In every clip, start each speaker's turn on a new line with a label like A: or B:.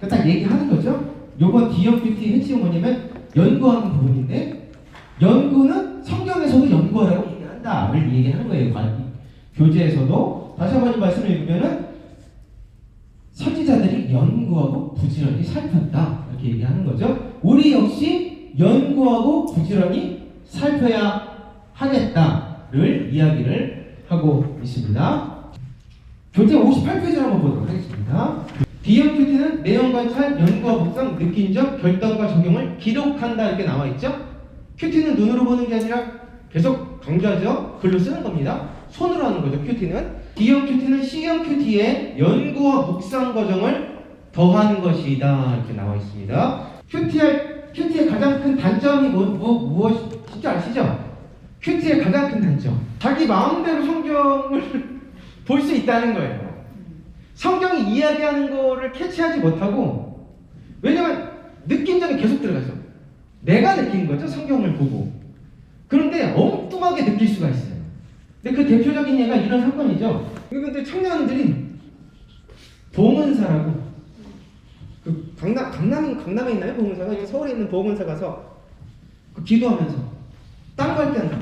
A: 딱 얘기하는 거죠. 요번 D형 큐티의 핵심은 뭐냐면 연구하는 부분인데, 연구는 성경에서도 연구하라고 얘기한다를 얘기하는 거예요. 교재에서도 다시 한번 말씀을 읽으면은 선지자들이 연구하고 부지런히 살폈다 이렇게 얘기하는 거죠. 우리 역시 연구하고 부지런히 살펴야 하겠다를 이야기를 하고 있습니다. 교재 58페이지를 한번 보도록 하겠습니다. D형 큐티는 내용 관찰, 연구와 묵상, 느낀 점, 결단과 적용을 기록한다 이렇게 나와 있죠. 큐티는 눈으로 보는 게 아니라 계속 강조하죠. 글로 쓰는 겁니다. 손으로 하는 거죠. 큐티는. D형 큐티는 C형 큐티의 연구와 묵상 과정을 더한 것이다 이렇게 나와 있습니다. 큐티의 가장 큰 단점이 무엇인지 아시죠? 큐티의 가장 큰 단점, 자기 마음대로 성경을 볼 수 있다는 거예요. 성경이 이야기하는 거를 캐치하지 못하고, 왜냐면 느낀 점이 계속 들어가죠. 내가 느낀 거죠. 성경을 보고. 그런데 엉뚱하게 느낄 수가 있어요. 근데 그 대표적인 예가 이런 사건이죠. 근데 청년들이 봉은사라고, 그 강남에 있나요? 봉은사가? 서울에 있는 봉은사 가서 그 기도하면서 땅 밟게 한다.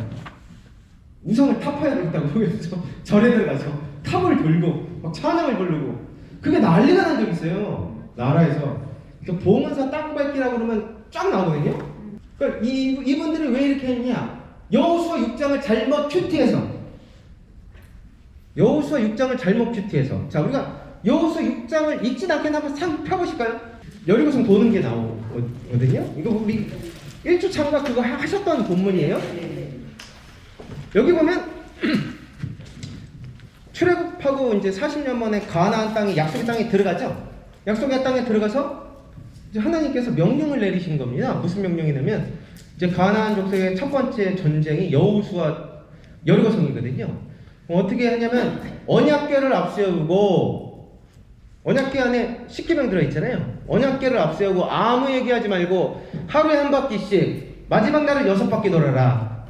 A: 우상을 타파해야 되겠다고 그래서 절에 들어가서 탑을 돌고 막 찬양을 부르고, 그게 난리가 난 적이 있어요. 나라에서. 그 봉은사 땅 밟기라고 그러면 쫙 나오거든요. 그러니까 이분들이 왜 이렇게 했냐? 여호수아 6장을 잘못 큐티해서. 여호수아 6장을 잘못 큐티해서. 자, 우리가 여호수아 6장을 읽진 않겠나 한번 상 펴보실까요? 여리고성 도는 게 나오거든요. 이거 우리 1주 참가 그거 하셨던 본문이에요. 여기 보면 출애굽하고 이제 40년 만에 가나안 땅에, 약속의 땅에 들어가죠. 약속의 땅에 들어가서 이제 하나님께서 명령을 내리신 겁니다. 무슨 명령이냐면 이제 가나안 족속의 첫 번째 전쟁이 여호수아 여리고성이거든요. 어떻게 하냐면 언약궤를 앞세우고, 언약궤 안에 십계명 들어있잖아요. 언약궤를 앞세우고 아무 얘기하지 말고 하루에 한 바퀴씩, 마지막 날은 6바퀴 돌아라,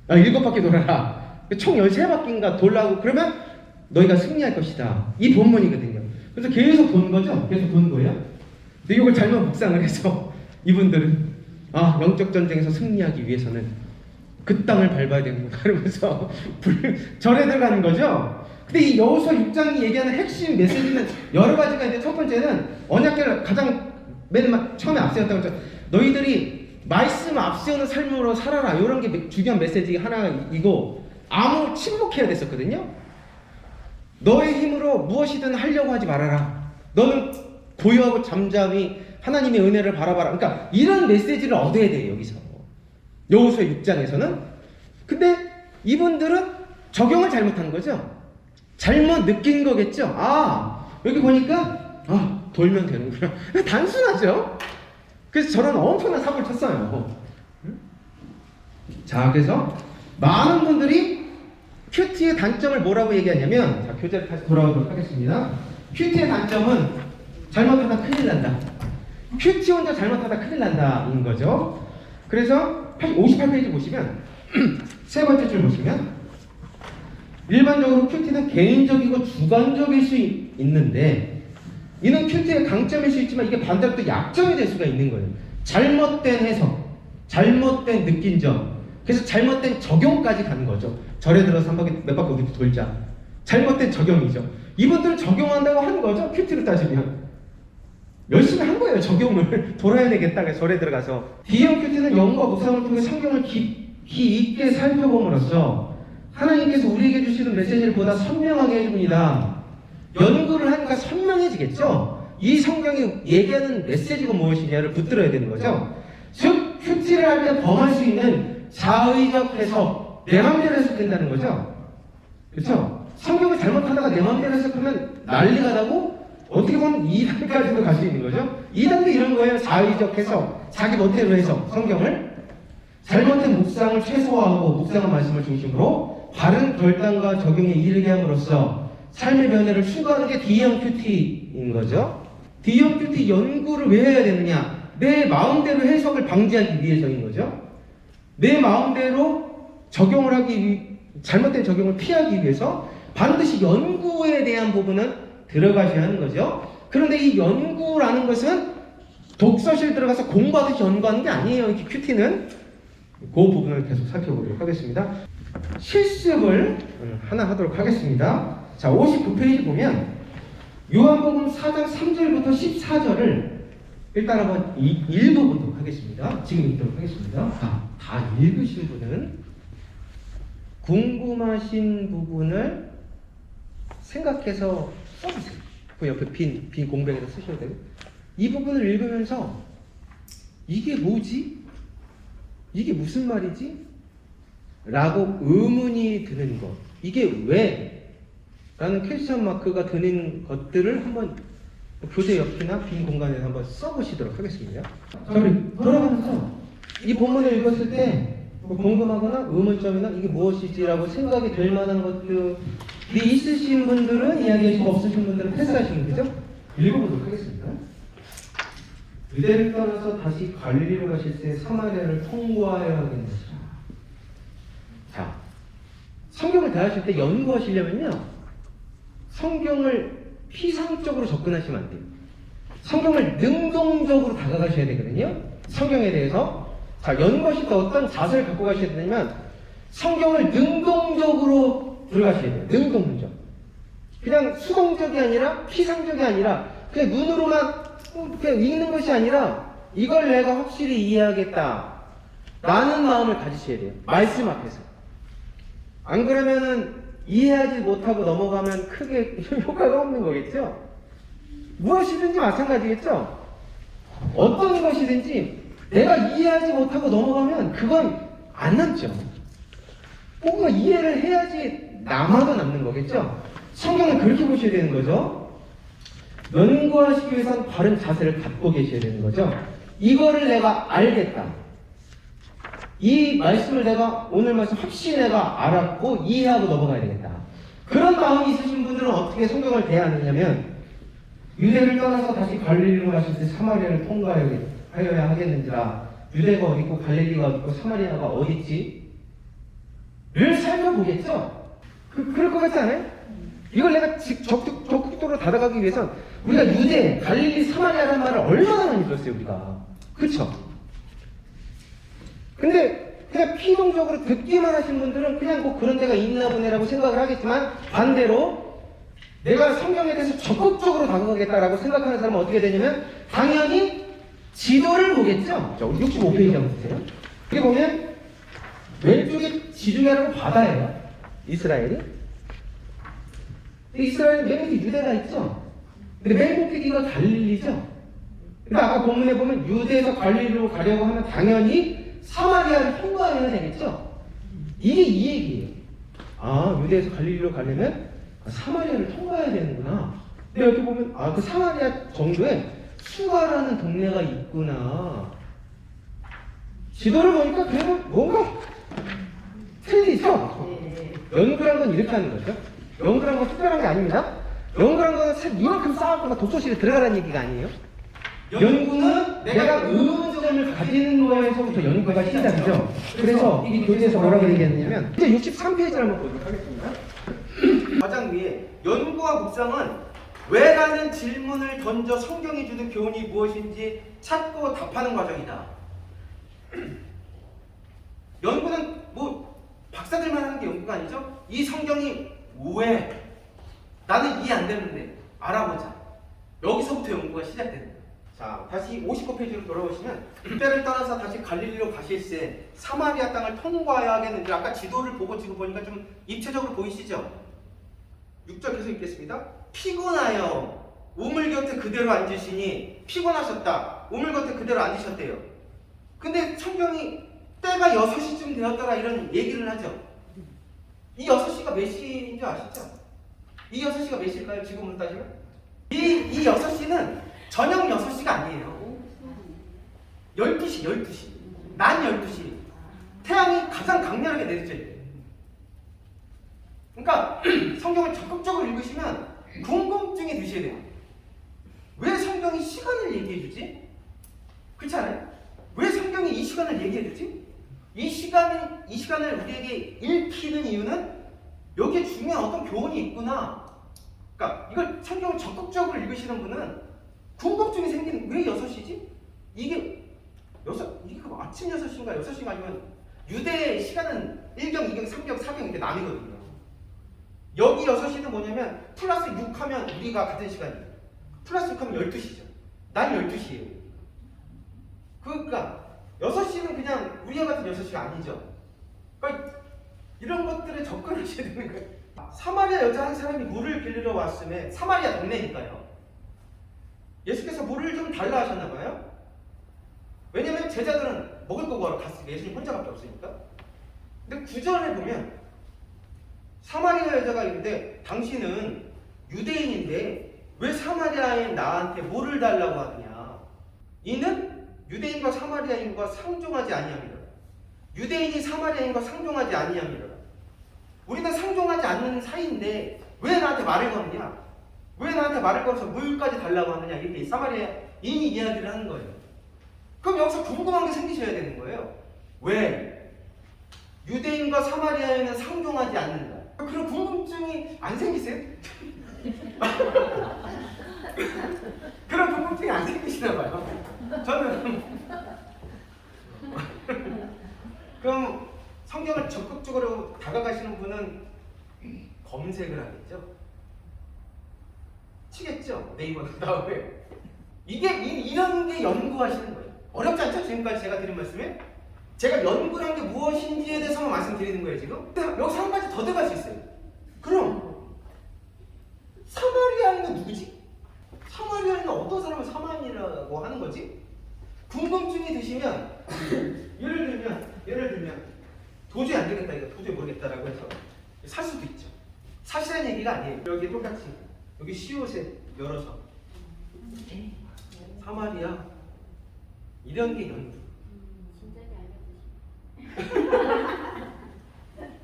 A: 7바퀴 돌아라, 총 13바퀴인가 돌라고, 그러면 너희가 승리할 것이다. 이 본문이거든요. 그래서 계속 돈 거죠. 계속 돈 거예요. 근데 이걸 잘못 묵상을 해서 이분들은 영적 전쟁에서 승리하기 위해서는 그 땅을 밟아야 되는구나 그러면서 절에 들어가는 거죠. 근데 이 여호수아 6장이 얘기하는 핵심 메시지는 여러 가지가 있는데, 첫 번째는 언약궤를 가장 맨 처음에 앞세웠다고 했죠. 너희들이 말씀 앞세우는 삶으로 살아라, 이런 게 중요한 메시지 하나이고, 침묵해야 됐었거든요. 너의 힘으로 무엇이든 하려고 하지 말아라. 너는 고요하고 잠잠히 하나님의 은혜를 바라봐라. 그러니까 이런 메시지를 얻어야 돼요, 여기서. 여호수아 6장에서는. 근데 이분들은 적용을 잘못한 거죠. 잘못 느낀 거겠죠. 여기 보니까 돌면 되는구나. 단순하죠. 그래서 저런 엄청난 사고를 쳤어요. 자, 그래서 많은 분들이 큐티의 단점을 뭐라고 얘기하냐면, 자, 교재를 다시 돌아오도록 하겠습니다. 큐티의 단점은 잘못하다 큰일 난다. 큐티 혼자 잘못하다 큰일 난다 인 거죠. 그래서 58페이지 보시면 세 번째 줄 보시면, 일반적으로 큐티는 개인적이고 주관적일 수 있는데, 이는 큐티의 강점일 수 있지만 이게 반대로 또 약점이 될 수가 있는 거예요. 잘못된 해석, 잘못된 느낀 점, 그래서 잘못된 적용까지 가는 거죠. 절에 들어서 몇 바퀴 우리 돌자. 잘못된 적용이죠. 이분들은 적용한다고 하는 거죠. 큐티로 따지면 열심히 한 거예요. 적용을 돌아야 되겠다. 그래서 절에 들어가서. D형 큐티는 영과 묵상을 통해 성경을 깊이 있게 살펴봄으로써 하나님께서 우리에게 주시는 메시지를 보다 선명하게 해줍니다. 연구를 하니까 선명해지겠죠. 이 성경이 얘기하는 메시지가 무엇이냐를 붙들어야 되는 거죠. 즉 큐티를 할 때 범할 수 있는 자의적 해석, 내 맘대로 해석된다는 거죠. 그렇죠? 성경을 잘못하다가 내 맘대로 해석하면 난리가 나고, 어떻게 보면 2단까지도 갈 수 있는 거죠. 2단도 이런 거예요. 자의적 해석, 자기 멋대로 해석, 성경을. 잘못된 묵상을 최소화하고 묵상한 말씀을 중심으로 바른 결단과 적용에 이르게 함으로써 삶의 변화를 추구하는 게 D형 큐티인 거죠. D형 큐티 연구를 왜 해야 되느냐? 내 마음대로 해석을 방지하기 위해서인 거죠. 내 마음대로 적용을 잘못된 적용을 피하기 위해서 반드시 연구에 대한 부분은 들어가셔야 하는 거죠. 그런데 이 연구라는 것은 독서실 들어가서 공부하듯이 연구하는 게 아니에요. 이 큐티는. 그 부분을 계속 살펴보도록 하겠습니다. 실습을 하나 하도록 하겠습니다. 자, 59페이지 보면 요한복음 4장 3절부터 14절을 일단 한번 읽어보도록 하겠습니다. 지금 읽도록 하겠습니다. 다 읽으신 분은 궁금하신 부분을 생각해서 써보세요. 그 옆에 빈 공백에다 쓰셔도 되고, 이 부분을 읽으면서 이게 뭐지? 이게 무슨 말이지? 라고 의문이 드는 것, 이게 왜? 라는 퀘스천 마크가 드는 것들을 한번 교재 옆이나 빈 공간에서 한번 써보시도록 하겠습니다. 자, 우리 돌아가면서 이 본문을 읽었을 때 궁금하거나 의문점이나 이게 무엇이지라고 생각이 될 만한 것들이 있으신 분들은 이야기하시고 없으신 분들은 패스하시면 되죠? 읽어보도록 하겠습니다. 유대를 떠나서 다시 갈릴리로 가실 때 사마리아를 통과해야 하겠느냐. 자, 성경을 대하실 때 연구하시려면요, 성경을 피상적으로 접근하시면 안 돼요. 성경을 능동적으로 다가가셔야 되거든요. 성경에 대해서. 자, 연구하실 때 어떤 자세를 갖고 가셔야 되냐면 성경을 능동적으로 들어가셔야 돼요. 능동적. 그냥 수동적이 아니라 피상적이 아니라 그냥 눈으로만 그냥 읽는 것이 아니라 이걸 내가 확실히 이해하겠다 라는 마음을 가지셔야 돼요. 말씀 앞에서. 안 그러면은 이해하지 못하고 넘어가면 크게 효과가 없는 거겠죠? 무엇이든지 마찬가지겠죠? 어떤 것이든지 내가 이해하지 못하고 넘어가면 그건 안 남죠. 뭔가 이해를 해야지 남아도 남는 거겠죠? 성경은 그렇게 보셔야 되는 거죠. 연구하시기 위해서는 바른 자세를 갖고 계셔야 되는 거죠. 이거를 내가 알겠다. 이 말씀을 내가 오늘 말씀 확실히 내가 알았고 이해하고 넘어가야 되겠다. 그런 마음이 있으신 분들은 어떻게 성경을 대하느냐면 유대를 떠나서 다시 갈릴리로 가실 때 사마리아를 통과하여야 하겠는지라. 유대가 어디 있고 갈릴리가 어디 있고 사마리아가 어디 있지? 를 살펴보겠죠? 그럴 것 같지 않아요? 이걸 내가 적극적으로 다가가기 위해선 우리가 유대, 갈릴리, 사마리아라는 말을 얼마나 많이 들었어요, 우리가. 그쵸? 근데 그냥 피동적으로 듣기만 하신 분들은 그냥 뭐 그런 데가 있나 보네라고 생각을 하겠지만, 반대로 내가 성경에 대해서 적극적으로 다가가겠다라고 생각하는 사람은 어떻게 되냐면 당연히 지도를 보겠죠. 자, 우리 65페이지 한번 보세요. 여기 보면 왼쪽에 지중해라고 바다예요. 이스라엘이. 이스라엘은 맨 밑에 유대가 있죠. 근데 맨 꼭대기가 갈릴리죠. 근데 아까 본문에 보면 유대에서 갈릴리로 가려고 하면 당연히 사마리아를 통과해야 되겠죠. 이게 이 얘기예요. 아, 유대에서 갈릴리로 가려면 사마리아를 통과해야 되는구나. 근데 여기 보면 그 사마리아 정도에 수가라는 동네가 있구나. 지도를 보니까 그냥 뭔가 틀리죠. 연구란 건 이렇게 하는 거죠. 연구란 건 특별한 게 아닙니다. 연구란 건 이만큼 쌓았거나 독서실에 들어가라는 얘기가 아니에요. 연구는 내가 의문점을 가지는 거에서부터 연구가 시작이죠. 그래서 이 교재에서 뭐라고 얘기했냐면 이제 63페이지를 한번 보도록 하겠습니다. 가장 위에 연구와 묵상은 왜라는 질문을 던져 성경이 주는 교훈이 무엇인지 찾고 답하는 과정이다. 연구는 뭐 박사들만 하는 게 연구가 아니죠. 이 성경이 왜? 나는 이해 안 되는데 알아보자. 여기서부터 연구가 시작됩니다. 자, 다시 59페이지로 돌아오시면 유대를 떠나서 다시 갈릴리로 가실 때 사마리아 땅을 통과해야 하겠는지, 아까 지도를 보고 지금 보니까 좀 입체적으로 보이시죠? 6절 계속 읽겠습니다. 피곤하여 우물 곁에 그대로 앉으시니 피곤하셨다. 우물 곁에 그대로 앉으셨대요. 근데 성경이 때가 6시쯤 되었더라 이런 얘기를 하죠. 이 6시가 몇 시인 줄 아시죠? 이 6시가 몇 시일까요? 지금으로 따지면? 이 6시는 저녁 6시가 아니에요. 12시. 낮 12시. 태양이 가장 강렬하게 내리쬐요. 그러니까 성경을 적극적으로 읽으시면 궁금증이 드셔야 돼요. 왜 성경이 시간을 얘기해주지? 그렇지 않아요? 왜 성경이 이 시간을 얘기해주지? 이 시간을 우리에게 읽히는 이유는 여기에 중요한 어떤 교훈이 있구나. 그러니까 이걸 성경을 적극적으로 읽으시는 분은 궁금증이 생기는 왜 6시지? 이게 뭐 아침 6시인가 6시가 아니면 유대의 시간은 1경, 2경, 3경, 4경 이렇게 나뉘거든요. 여기 6시는 뭐냐면 플러스 6 하면 우리가 같은 시간이에요. 플러스 6 하면 12시죠. 난 12시예요. 그러니까 6시는 그냥 우리와 같은 6시가 아니죠. 그러니까 이런 것들에 접근하셔야 되는 거예요. 사마리아 여자 한 사람이 물을 빌리러 왔음에 사마리아 동네니까요. 예수께서 물을 좀 달라 하셨나 봐요. 왜냐면 제자들은 먹을 거 구하러 갔으니까 예수님 혼자밖에 없으니까. 근데 9절에 보면 사마리아 여자가 있는데 당신은 유대인인데 왜 사마리아인 나한테 물을 달라고 하느냐. 이는 유대인과 사마리아인과 상종하지 아니함이라. 유대인이 사마리아인과 상종하지 아니함이라. 우리는 상종하지 않는 사이인데 왜 나한테 말을 거느냐? 왜 나한테 말을 걸어서 물까지 달라고 하느냐? 이렇게 사마리아인이 이야기를 하는 거예요. 그럼 여기서 궁금한 게 생기셔야 되는 거예요. 왜? 유대인과 사마리아인은 상종하지 않는다. 그런 궁금증이 안 생기세요? 그런 궁금증이 안 생기시나 봐요. 저는 그럼 성경을 적극적으로 다가가시는 분은 검색을 하겠죠. 치겠죠. 네이버 다음에 이런 게 연구하시는 거예요. 어렵지 않죠? 지금까지 제가 드린 말씀에 제가 연구한 게 무엇인지에 대해서만 말씀드리는 거예요. 지금 여기서 한 가지 더 들어갈 수 있어요. 그럼 사마리아인은 누구지? 사마리아인은 어떤 사람을 사마리아라고 하는 거지? 궁금증이 드시면 예를 들면 도저히 안 되겠다, 이거 도저히 모르겠다라고 해서 살 수도 있죠. 사실한 얘기가 아니에요. 여기 똑같이 여기 시옷에 열어서 사마리아 이런 게 연구.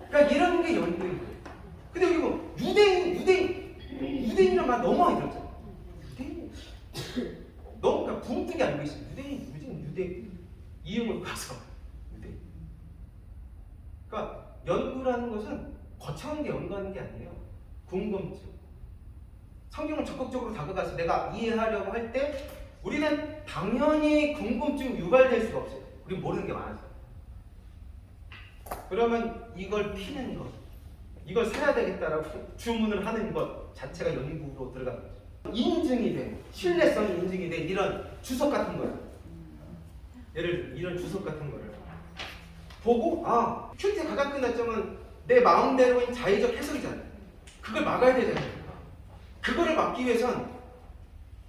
A: 그러니까 이런 게 연구인 거예요. 근데 여기 뭐 유대인이란 말 너무 많이 들었잖아요. 유대인 너무 그러니까 붕뜨게 알고 있어요. 유대인 유대 이응을 가서 유대인. 그러니까 연구라는 것은 거창한 게 연구하는 게 아니에요. 궁금증. 성경을 적극적으로 다가가서 내가 이해하려고 할 때 우리는 당연히 궁금증이 유발될 수가 없어요. 우리 모르는 게 많아서. 그러면 이걸 피는 것, 이걸 사야 되겠다라고 주문을 하는 것 자체가 연구로 들어가는 거죠. 인증이 된, 신뢰성이 인증이 된 이런 주석 같은 거예요. 예를 들어 이런 주석 같은 거를 보고 큐티의 가장 큰 단점은 내 마음대로인 자의적 해석이잖아요. 그걸 막아야 되잖아요. 그거를 막기 위해선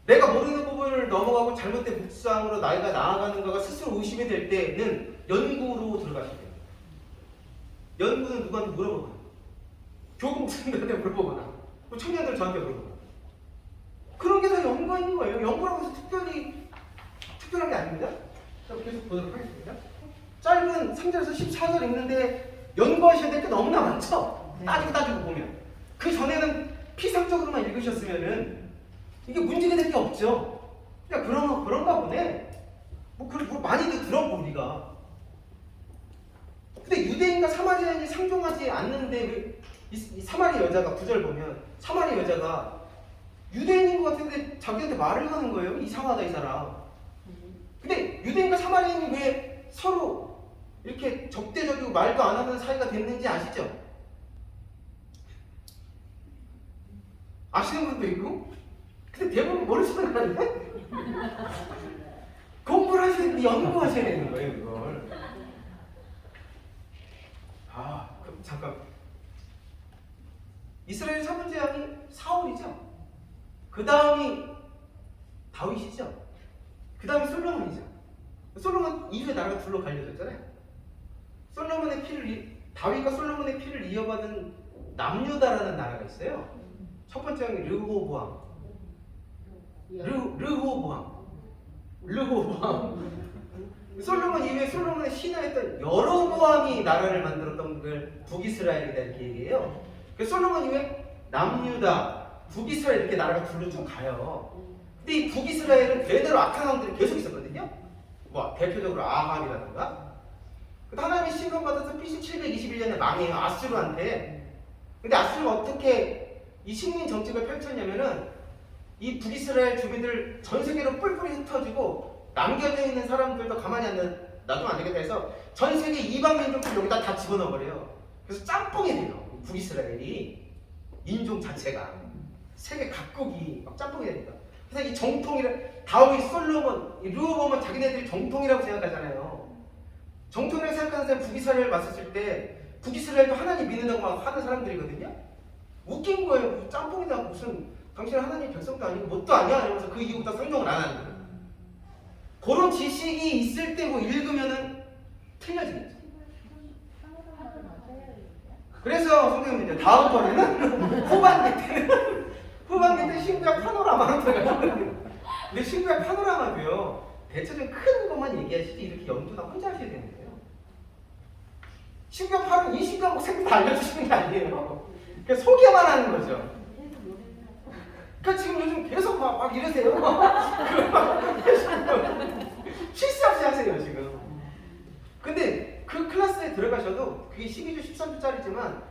A: 내가 모르는 부분을 넘어가고 잘못된 묵상으로 나이가 나아가는 거가 스스로 의심이 될 때는 연구로 들어가셔야 돼요. 연구는 누구한테 물어보거나 교구 목사님들한테 물어보거나 청년들 저한테 물어보거나 그런 게 다 연구가 있는 거예요. 연구라고 해서 특별한 게 아닙니다. 자, 계속 보도록 하겠습니다. 짧은 3절에서 14절 읽는데 연구하셔야 될 게 너무나 많죠? 네. 따지고 보면 그 전에는 피상적으로만 읽으셨으면은 이게 문제가 될 게 없죠. 그냥 그런가 보네. 뭐 많이들 들어보고 우리가. 근데 유대인과 사마리아인이 상종하지 않는데 왜 이 사마리아 여자가 9절 보면 사마리아 여자가 유대인인 것 같은데 자기한테 말을 하는 거예요. 이상하다 이 사람. 근데 유대인과 사마리아인이 왜 서로 이렇게 적대적이고 말도 안 하는 사이가 됐는지 아시죠? 아시는 분도 있고 근데 대부분 모르시는 거 아닌데? 공부를 하셔야 되는데 연구하셔야 되는 거예요 그걸. 그럼 잠깐 이스라엘 3번째 왕이 사울이죠. 그 다음이 다윗이죠. 그 다음이 솔로몬이죠. 솔로몬 이후에 나라가 둘로 갈려졌잖아요. 다윗과 솔로몬의 피를 이어받은 남유다라는 나라가 있어요. 첫 번째 왕이 르호보암. 솔로몬 이후에 솔로몬의 신하였던 여로보암이 나라를 만들었던 걸 북이스라엘이다 이렇게 얘기해요. 그래서 솔로몬 이후에 남유다, 북이스라엘 이렇게 나라가 둘로 쭉 가요. 근데 이 북이스라엘은 대대로 악한 왕들이 계속 있었거든요. 뭐 대표적으로 아합이라든가. 하나님이 심판받아서 BC 721년에 망해요. 아수르한테. 근데 아수르가 어떻게 이 식민 정책을 펼쳤냐면은 이 북이스라엘 주민들 전 세계로 뿔뿔이 흩어지고 남겨져 있는 사람들도 가만히 놔두면 안 되겠다 해서 전 세계 이방 민족들 여기다 다 집어넣어 버려요. 그래서 짬뽕이 돼요. 북이스라엘이 인종 자체가 세계 각국이 막 짬뽕이 되니까. 그래서 이 정통이라 다윗, 솔로몬, 르호보암은 자기네들이 정통이라고 생각하잖아요. 정통이라고 생각하는 사람이 북이스라엘 왔었을 때 북이스라엘도 하나님 믿는다고 막 하는 사람들이거든요. 웃긴 거예요. 짬뽕이다 무슨 당신 하나님 백성도 아니고 뭣도 아니야 이러면서 그 이후부터 성경을 안 하는 거예요. 그런 지식이 있을 때 뭐 읽으면은 틀려지겠죠. 그래서 선생님 이제 다음번에는 후반기 때 신구약 파노라마로 들어가요. 근데 신구약 파노라마도요 대체적인 큰 것만 얘기하시지 이렇게 연구나 혼자 하셔야 되는 거예요. 신구약 파는 이 신구약 생각 다 알려주시는 게 아니에요. 그냥 소개만 하는 거죠. 그러니까 지금 요즘 계속 막 이러세요. 실수 없이 하세요 지금. 근데 그 클래스에 들어가셔도 그게 12주 13주짜리지만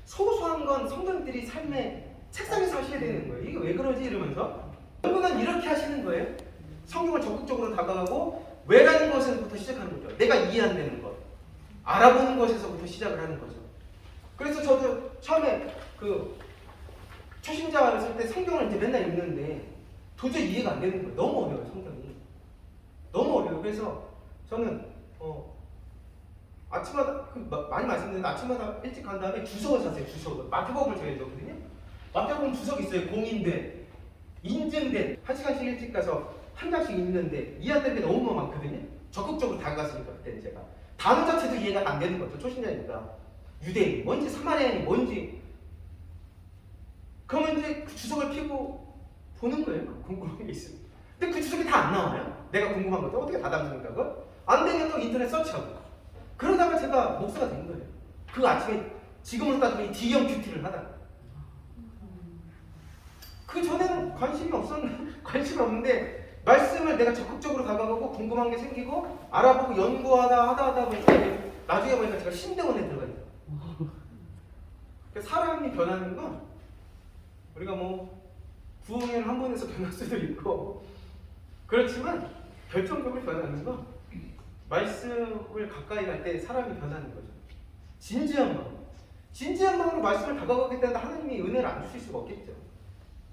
A: 소소한 건 성도님들이 삶의 책상에서 하셔야 되는 거예요. 이게 왜 그러지 이러면서 여러분은 이렇게 하시는 거예요. 성경을 적극적으로 다가가고 왜라는 것에서부터 시작하는 거죠. 내가 이해 안 되는 것 알아보는 것에서부터 시작을 하는 거죠. 그래서 저도 처음에 그 초신자였을 때 성경을 이제 맨날 읽는데 도저히 이해가 안 되는 거예요. 너무 어려워요 성경이. 너무 어려워요. 그래서 저는 아침마다 많이 말씀드렸는데 아침마다 일찍 간 다음에 주석을 사세요. 주석을. 마태복음을 제가 읽었거든요. 마태복음 주석이 있어요. 공인된, 인증된. 1시간씩 일찍 가서 한 장씩 읽는데 이해되는 게 너무 많거든요. 적극적으로 다가갔으니까 그때는 제가 단어 자체도 이해가 안 되는 거죠. 초신자니까. 유대인 뭔지 사마리아인이 뭔지. 그러면 이제 그 주석을 펴고 보는 거예요. 궁금한 게 있어요. 근데 그 주석이 다 안 나와요. 내가 궁금한 것도 어떻게 다 담습니까? 그거? 안 되면 또 인터넷 서치하고. 그러다가 제가 목사가 된 거예요. 그 아침에 지금은 따지면 D형 큐티를 하다가. 그 전에는 관심이 없는데 말씀을 내가 적극적으로 다가가고 궁금한 게 생기고 알아보고 연구하다 보니까 나중에 보니까 제가 신대원에 들어가 있어요. 사람이 변하는 건 우리가 뭐 부흥회를 한 번에서 변할 수도 있고 그렇지만 결정적으로 변하는 건 말씀을 가까이 갈 때 사람이 변하는 거죠. 진지한 마음으로 말씀을 다가가게 되는데 하나님이 은혜를 안 주실 수가 없겠죠.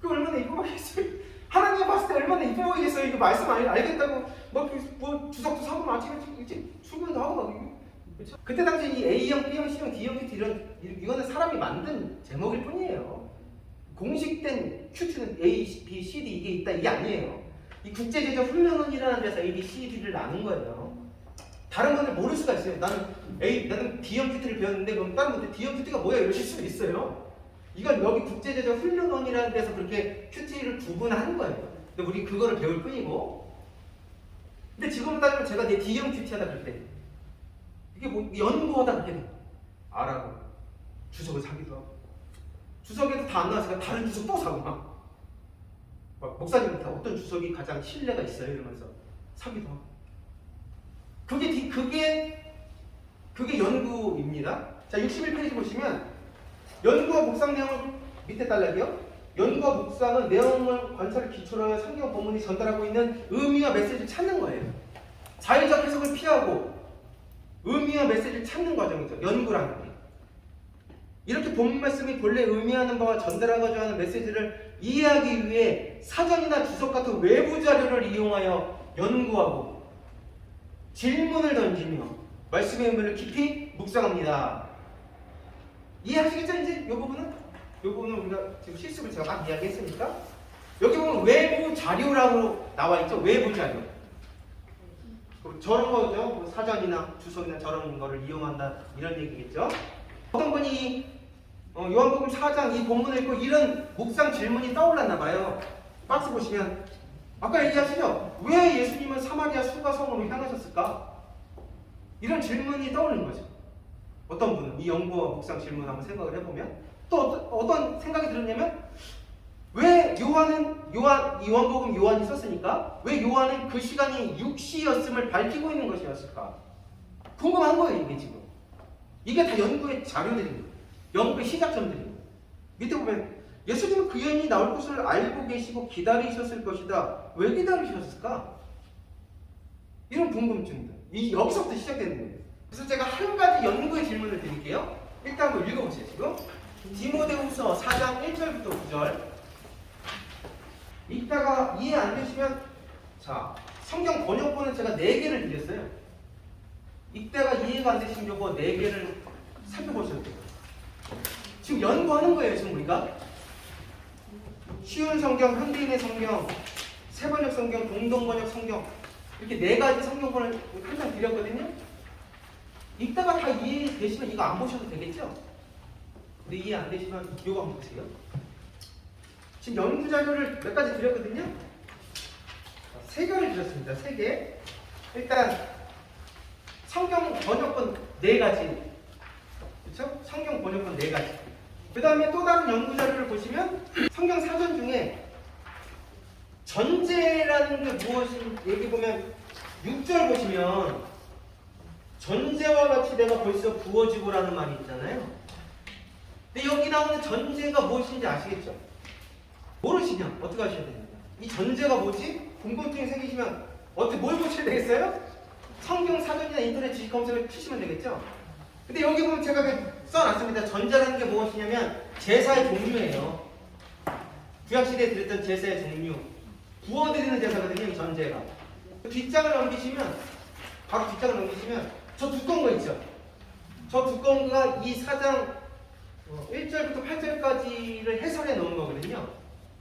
A: 그 얼마나 이뻐 보이겠어요. 하나님 봤을 때 얼마나 이뻐 보이겠어요. 이거 말씀 알겠다고 뭐 주석도 사고 아침에 일찍 출근도 하고 막 그렇죠? 그때 당시 이 A형, B형, C형, D형 큐티 이거는 사람이 만든 제목일 뿐이에요. 공식된 큐티는 A, B, C, D 이게 있다 이게 아니에요. 이 국제제자 훈련원이라는 데서 A, B, C, D를 나눈 거예요. 다른 분들 모를 수가 있어요. 나는 D형 큐티를 배웠는데 그럼 다른 분들 D형 큐티가 뭐야 이러실 수도 있어요. 이건 여기 국제제자 훈련원이라는 데서 그렇게 큐티를 구분한 거예요. 근데 우리 그거를 배울 뿐이고. 근데 지금 따지면 제가 내 D형 큐티 하다 그럴 때 이게 뭐 연구하다 그렇게 돼. 알아고 주석을 사기도 하고 주석에도 다 안 나왔으니까 다른 주석 또 사고 막 목사님한테 어떤 주석이 가장 신뢰가 있어요 이러면서 사기도 하고 그게 연구입니다. 자 61페이지 보시면 연구와 묵상 내용을 밑에 달라고요. 연구와 묵상은 내용을 관찰을 기초로 하여 성경 본문이 전달하고 있는 의미와 메시지를 찾는 거예요. 자의적 해석을 피하고 의미와 메시지를 찾는 과정이죠. 연구라는 게. 이렇게 본문 말씀이 본래 의미하는 바와 전달하고자 하는 메시지를 이해하기 위해 사전이나 주석 같은 외부 자료를 이용하여 연구하고 질문을 던지며 말씀의 의미를 깊이 묵상합니다. 이해하시겠죠? 이제 이 부분은 우리가 지금 실습을 제가 막 이야기했으니까 여기 보면 외부 자료라고 나와 있죠. 외부 자료. 저런 거죠. 사전이나 주석이나 저런 거를 이용한다 이런 얘기겠죠. 어떤 분이 요한복음 4장 이 본문을 읽고 이런 묵상 질문이 떠올랐나 봐요. 박스 보시면 아까 얘기하시죠. 왜 예수님은 사마리아 수가성으로 향하셨을까? 이런 질문이 떠오르는 거죠. 어떤 분은 이 연구와 묵상 질문 한번 생각을 해보면 또 어떤 생각이 들었냐면 왜 요한복음 요한이 썼으니까 왜 요한은 그 시간이 육시였음을 밝히고 있는 것이었을까? 궁금한 거예요. 이게 지금 이게 다 연구의 자료들입니다. 연구의 시작점들입니다. 밑에 보면 예수님은 그 여인이 나올 것을 알고 계시고 기다리셨을 것이다. 왜 기다리셨을까? 이런 궁금증들. 여기서부터 시작되는 거예요. 그래서 제가 한 가지 연구의 질문을 드릴게요. 일단 한번 읽어보세요. 지금 디모데후서 4장 1절부터 9절. 이따가 이해 안 되시면 자 성경 번역본은 제가 4개를 드렸어요. 이때가 이해가 안 되시면 요거 4개를 살펴보셔도 돼요. 지금 연구하는 거예요. 지금 우리가 쉬운 성경, 현대인의 성경, 세번역 성경, 공동번역 성경 이렇게 4가지 성경본을 항상 드렸거든요. 이따가 다 이해되시면 이거 안 보셔도 되겠죠? 근데 이해 안 되시면 이거 한번 보세요. 지금 연구 자료를 몇 가지 드렸거든요. 3개를 드렸습니다. 3개. 일단 성경 번역본 4가지. 그렇죠? 성경 번역본 4가지. 그 다음에 또 다른 연구 자료를 보시면 성경 사전 중에 전제라는 게 무엇인지 여기 보면 6절 보시면 전제와 같이 내가 벌써 부어지고라는 말이 있잖아요. 근데 여기 나오는 전제가 무엇인지 아시겠죠? 모르시냐? 어떻게 하셔야 됩니까? 이 전제가 뭐지? 궁금증이 생기시면 어떻게 뭘 보셔야 되겠어요? 성경 사전이나 인터넷 지식 검색을 치시면 되겠죠? 근데 여기 보면 제가 써놨습니다. 전제라는 게 무엇이냐면 제사의 종류예요. 구약시대에 드렸던 제사의 종류. 부어드리는 제사거든요. 이 전제가. 뒷장을 넘기시면 바로 뒷장을 넘기시면 저 두꺼운 거 있죠? 저 두꺼운 거가 이 4장 1절부터 8절까지를 해설해 놓은 거거든요.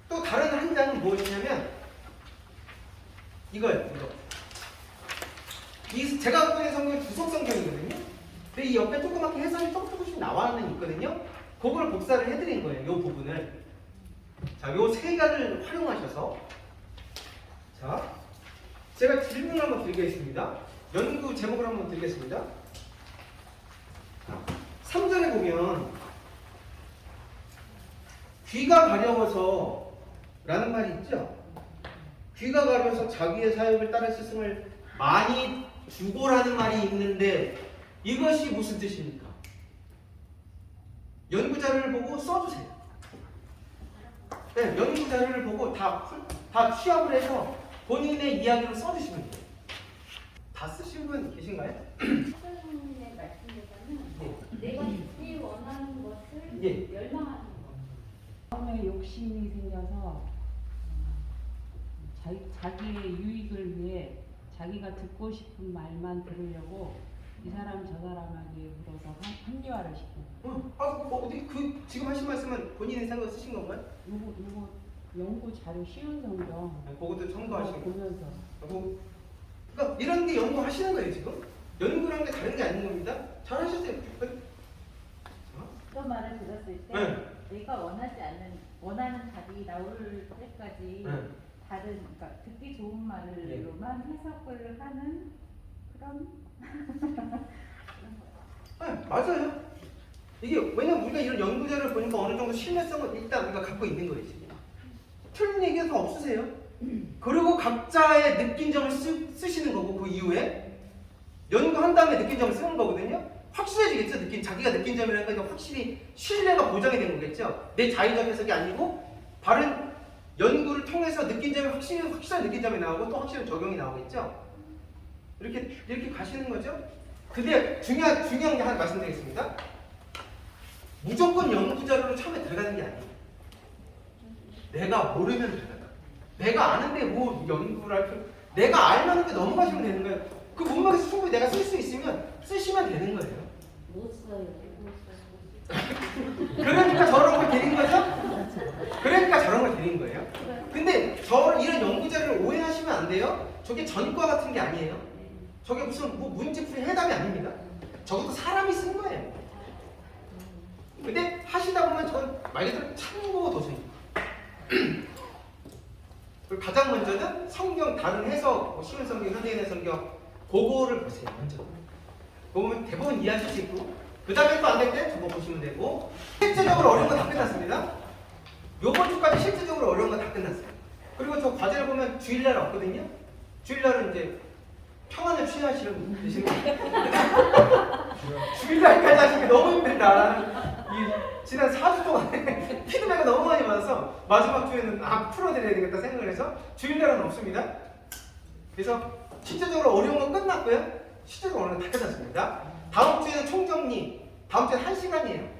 A: 또 다른 한 장은 무엇이냐면 이거 이 제가 갖고 있는 성경이 구속 성경이거든요. 근데 이 옆에 조그맣게 해설이 조금씩 나와는 있거든요. 그걸 복사를 해드린 거예요. 이 부분을. 자, 요 3가지를 활용하셔서 자, 제가 질문을 한번 드리겠습니다. 연구 제목을 한번 드리겠습니다. 3절에 보면 귀가 가려워서 라는 말이 있죠. 귀가 가려워서 자기의 사역을 따를 스승을 많이 주고라는 말이 있는데 이것이 무슨 뜻입니까? 연구 자료를 보고 써주세요. 네, 연구 자료를 보고 다 취합을 해서 본인의 이야기로 써주시면 돼요. 다 쓰신 분 계신가요?
B: 선생님의 말씀에서는 내가 듣기 원하는 것을 열망하는 것.
C: 처음에 욕심이 생겨서 자기의 유익을 위해 자기가 듣고 싶은 말만 들으려고 이 사람 저 사람에게 물어서 합리화를 시켜요.
A: 어디 지금 하신 말씀은 본인의 생각 쓰신 건가요?
C: 요거 연구 자료 쉬운 성경.
A: 그것도 참고하시고
C: 보면서.
A: 그러니까 이런 게 연구하시는 거예요 지금. 연구라는 게 다른 게 아닌 겁니다. 잘하셨어요.
B: 그 말을 들었을 때
A: 네.
B: 내가 원하는 답이 나올 때까지
A: 네.
B: 다른 그러니까 듣기 좋은 말로만 해석을 하는 그런
A: 네, 맞아요. 이게 왜냐면 우리가 이런 연구자를 보니까 어느 정도 신뢰성을 일단 우리가 갖고 있는 거예요 지금. 틀린 얘기가 다 없으세요. 그리고 각자의 느낀 점을 쓰시는 거고 그 이후에 연구한 다음에 느낀 점을 쓰는 거거든요. 확실해지겠죠. 자기가 느낀 점이라는 건 확실히 신뢰가 보장이 된 거겠죠. 내 자의적 해석이 아니고 바른 연구를 통해서 느낀 점이 확실한 느낀 점이 나오고 또 확실한 적용이 나오겠죠. 이렇게 가시는 거죠. 근데 중요한 게 하나 말씀드리겠습니다. 무조건 연구 자료로 처음에 들어가는 게 아니에요. 내가 모르면 들어간다. 내가 아는데 뭐 연구를 할 필요? 내가 알만한 게 넘어가시면 되는 거예요. 그 문맥에서 충분히 내가 쓸 수 있으면 쓰시면 되는 거예요.
B: 못 써요.
A: 그러니까 저런 걸 드린 거죠? 그러니까 저런 걸 드린 거예요. 근데 이런 연구 자료를 오해하시면 안 돼요. 저게 전과 같은 게 아니에요. 저게 무슨 문제풀이 해답이 아닙니다. 저것도 사람이 쓴 거예요. 근데 하시다 보면 전 말 그대로 참고 도서입니다. 그리고 가장 먼저는 성경 다른 해석, 쉬운 성경, 현대인의 성경 그거를 보세요. 먼저. 보면 대부분 이해하실 수 있고 그 다음에 또 안 될 때 저거 보시면 되고 실제적으로 어려운 거 다 끝났습니다. 요번 주까지 실제적으로 어려운 거 다 끝났어요. 그리고 저 과제를 보면 주일날 없거든요. 주일날은 이제 평안을 취하시는 분이시는 거예요. 주일날까지 하시기 너무 힘들다. 지난 4주 동안에 피드백을 너무 많이 받아서 마지막 주에는 풀어드려야 되겠다 생각을 해서 주일날은 없습니다. 그래서 실제적으로 어려운 건 끝났고요. 실제적으로 오늘 다 끝났습니다. 다음 주에는 총정리, 다음 주에 1시간이에요.